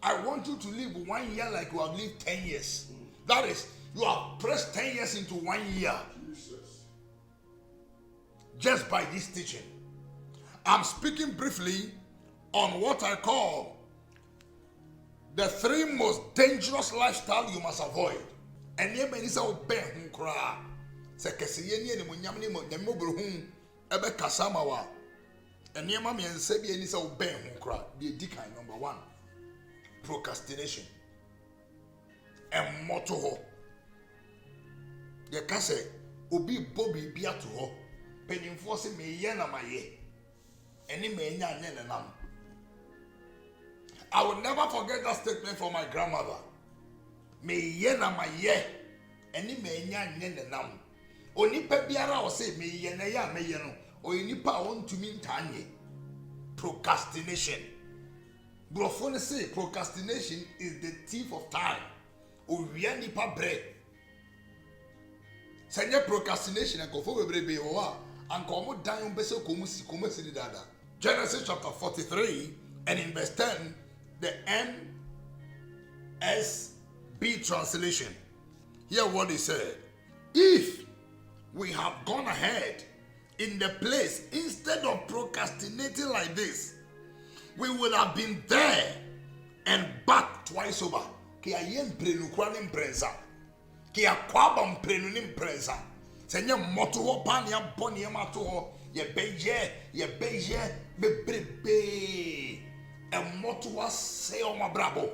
I want you to live 1 year like you have lived 10 years. That is, you have pressed 10 years into 1 year. Just by this teaching. I'm speaking briefly on what I call the 3 most dangerous lifestyle you must avoid. And ye many say obey hun kra. Se kese ye ni mo nyam ni mo hun ebe kasama wa. And ye ma me nse bi ani say obey hun kra. The decline number 1. Procrastination. And motto ho. Ye ka say obi bobi bia to ho. Penimfo se me ye na maye. Eni me nya anya na nam. I will never forget that statement from my grandmother. Me ye na maye. Eni me nya anya na nam. Onipa biara o say me ye na ya me ye no. Onipa won tumi ntanye. Procrastination. Brofone say procrastination is the thief of time. Owia nipa bre. Senya procrastination and kofo bebrebe o wa anka omo dan mbese komusi dada. Genesis chapter 43 and in verse 10, the NSB translation. Hear what he said. If we have gone ahead in the place instead of procrastinating like this, we would have been there and back twice over. Ki ayem prenu kwa ni mprensa. Ki akwaba mprenu ni mprensa. Senye moto ho pan ya boni ya mato ho. Ye beje bebrebe. And moto wa say o mabrabo.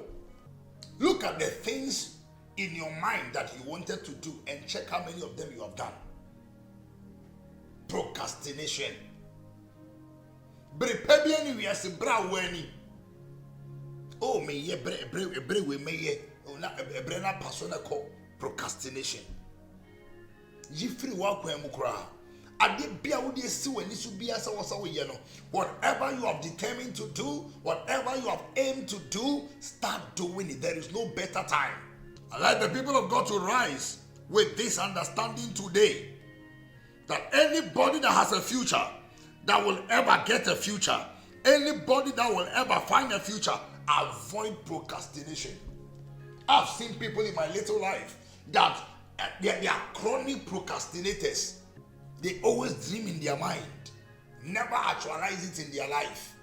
Look at the things in your mind that you wanted to do and check how many of them you have done. Procrastination. Brepebiani we as bra weni. Oh me ye bre we me ye. Na ebrena persona call procrastination. Jifri wa kwa mukra. Ade bia wo de si wani so bia sa wo sa wo ye no. Whatever you have determined to do, whatever you have aimed to do, start doing it. There is no better time. I like the people of God to rise with this understanding today that anybody that has a future, that will ever get a future, anybody that will ever find a future, avoid procrastination. I've seen people in my little life that they are chronic procrastinators. They always dream in their mind, never actualize it in their life.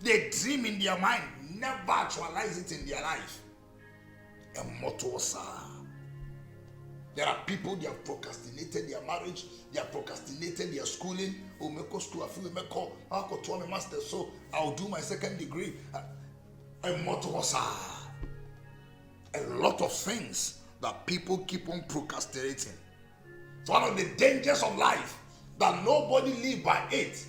They dream in their mind, never actualize it in their life. And motosa. There are people, they have procrastinated their marriage, they have procrastinated their schooling. Oh, me go school, I feel me call, I'll go to my master, so I'll do my 2nd degree. And motosa. A lot of things that people keep on procrastinating. It's one of the dangers of life that nobody live by it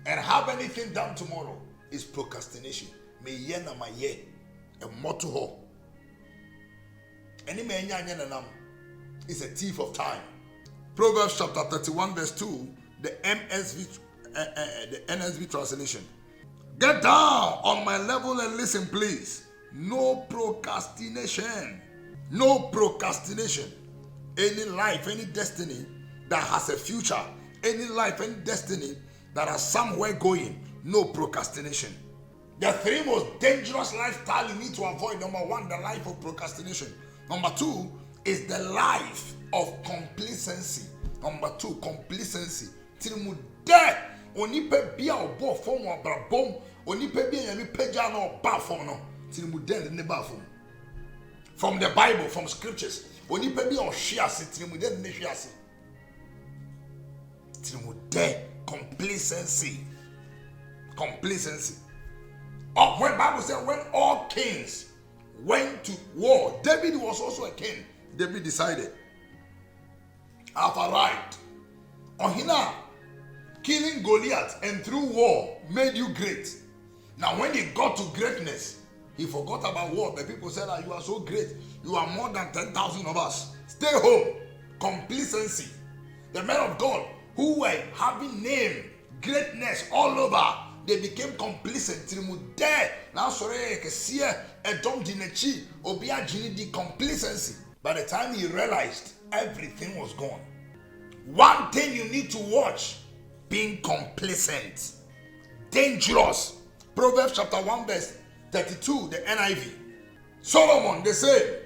and have anything done tomorrow is procrastination. Me ye na ma ye. A motto ho. Any man is a thief of time. Proverbs chapter 31 verse 2, the NSB translation. Get down on my level and listen, please. No procrastination. No procrastination. Any life, any destiny that has a future, any life, any destiny that has somewhere going, no procrastination. The 3 most dangerous lifestyle you need to avoid. Number 1, the life of procrastination. Number 2 is the life of complacency. Number 2, complacency. Tirimu de onipe bia obo form wa brabom, onipe bia yami peja no ba form no. Tirimu de ne ba form. From the Bible, from scriptures. Onipe bia o hwiase tirimu de ne hwiase. Tirimu de complacency. Complacency. Oh, when Bible said when all kings went to war, David was also a king. David decided, I've arrived. Ohina, killing Goliath and through war made you great. Now when he got to greatness, he forgot about war. The people said, you are so great. You are more than 10,000 of us. Stay home. Complacency. The men of God who were having name, greatness all over, they became complacent. Now sorry, a dom dinechi, obia jini di complacency. By the time he realized everything was gone. One thing you need to watch, being complacent. Dangerous. Proverbs chapter 1 verse 32, the NIV. Solomon, they say,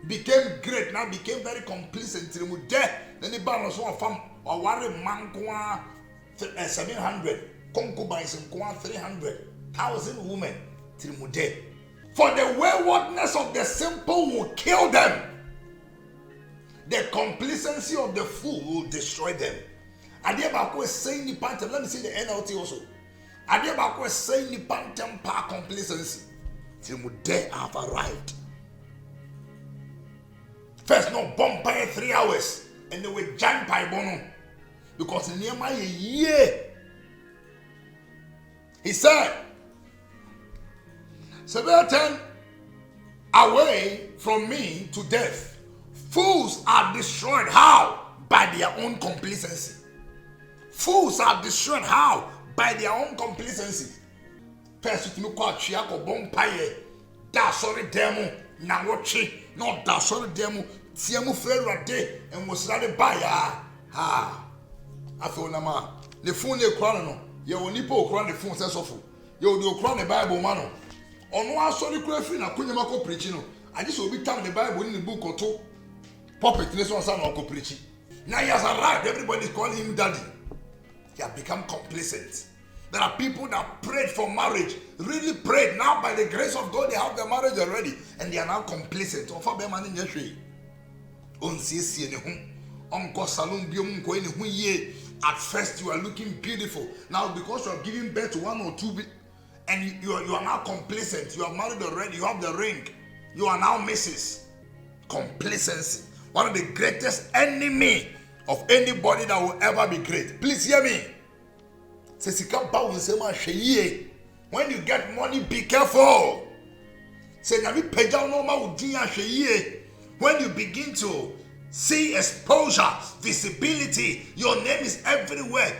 became great, now became very complacent. Then the ban was one from a warrior man, 700 concubines and 300,000 women. For the waywardness of the simple will kill them. The complacency of the fool will destroy them. Adiabako is saying the pantem. Let me see the NLT also. Adiabako is saying the pantem par complacency. They have arrived. First, no bomb by 3 hours, and they were giant by bono. Because in Nehemiah, he said, "Turn away from me to death. Fools are destroyed." How? By their own complacency. Fools are destroyed. How? By their own complacency. First, you call Chiako Bompaye. Da sorry demo. Na watchi. No da sorry demo. Tiamu Ferra de and was ready by ha. I feel nama. The phone they crown. You will nipo crown the phone says of you do crown the Bible mano. On one sorry crafting, I couldn't make preaching. I just will be telling the Bible in the book or two. Puppet, this one son of preaching. Now he has arrived, everybody is calling him daddy. He has become complacent. There are people that prayed for marriage, really prayed. Now by the grace of God, they have their marriage already. And they are now complacent. At first you are looking beautiful. Now because you are giving birth to 1 or 2 and you are now complacent. You are married already. You have the ring. You are now Mrs. Complacency. One of the greatest enemy of anybody that will ever be great. Please hear me. When you get money, be careful. When you begin to see exposure, visibility, your name is everywhere.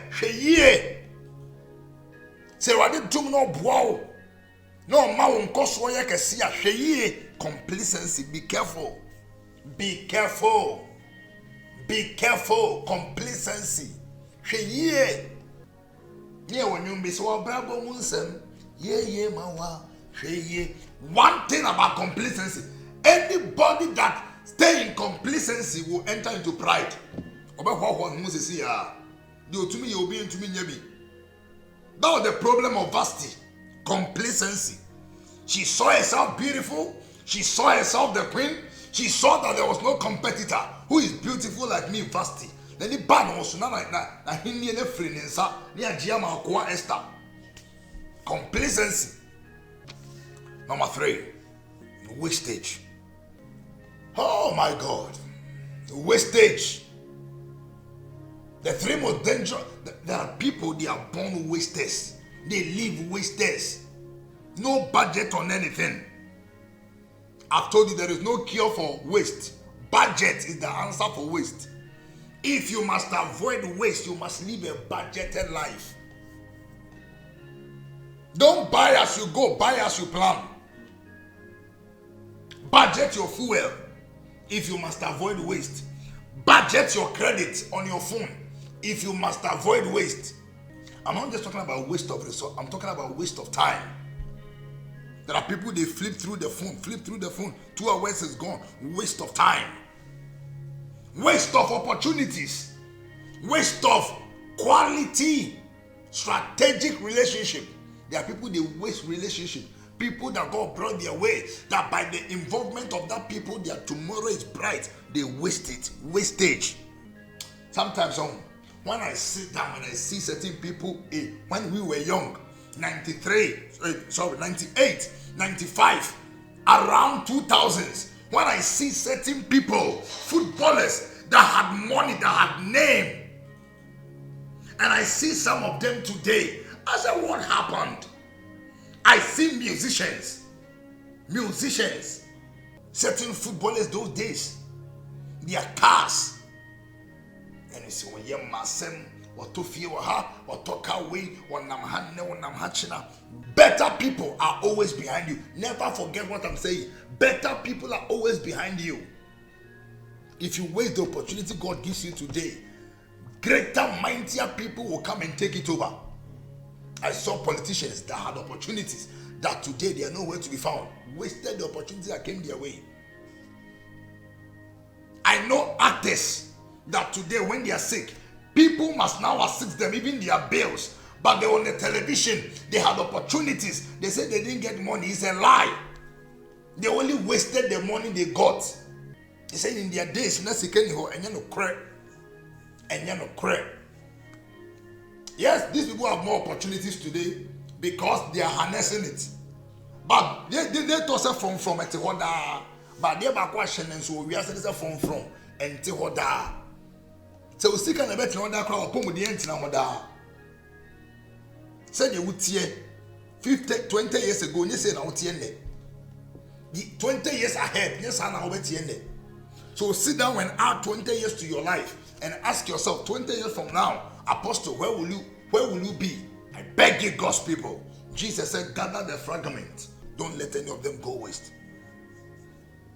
Complacency, be careful. Be careful. Be careful. Complacency. One thing about complacency, anybody that stay in complacency will enter into pride. That was the problem of Vashti. Complacency. She saw herself beautiful. She saw herself the queen. She saw that there was no competitor who is beautiful like me, Vashti. Then the ban was not like that. Esther. Complacency. Number 3, wastage. Oh my God. Wastage. The 3 most dangerous. There are people, they are born wasters. They live wasters. No budget on anything. I've told you there is no cure for waste. Budget is the answer for waste. If you must avoid waste, you must live a budgeted life. Don't buy as you go, buy as you plan. Budget your fuel if you must avoid waste. Budget your credit on your phone if you must avoid waste. I'm not just talking about waste of resource, I'm talking about waste of time. There are people, they flip through the phone. 2 hours is gone. Waste of time. Waste of opportunities. Waste of quality, strategic relationship. There are people, they waste relationship. People that God brought their way, that by the involvement of that people, their tomorrow is bright. They waste it. Wastage. Sometimes when I sit down and I see certain people, when we were young, 98, 95, around 2000s, when I see certain people, footballers that had money, that had name, and I see some of them today, I said, what happened? I see musicians, certain footballers those days, their cars, and you see, when you're massing, better people are always behind you. Never forget what I'm saying. Better people are always behind you. If you waste the opportunity God gives you today, greater, mightier people will come and take it over. I saw politicians that had opportunities, that today they are nowhere to be found. Wasted the opportunity that came their way. I know actors that today when they are sick, people must now assist them, even their bills. But they were on the television, they had opportunities. They said they didn't get money. It's a lie. They only wasted the money they got. They said in their days, yes, these people have more opportunities today because they are harnessing it. But they toss it from a tehoda. But they are question and so we are saying from and tehoda. So we still can bet on that crowd upon the end now. Said they would hear 20 years ago, you say now 20 years ahead, yes, I know bet. So sit down and add 20 years to your life and ask yourself 20 years from now, Apostle, where will you be? I beg you, God's people. Jesus said, gather the fragments. Don't let any of them go waste.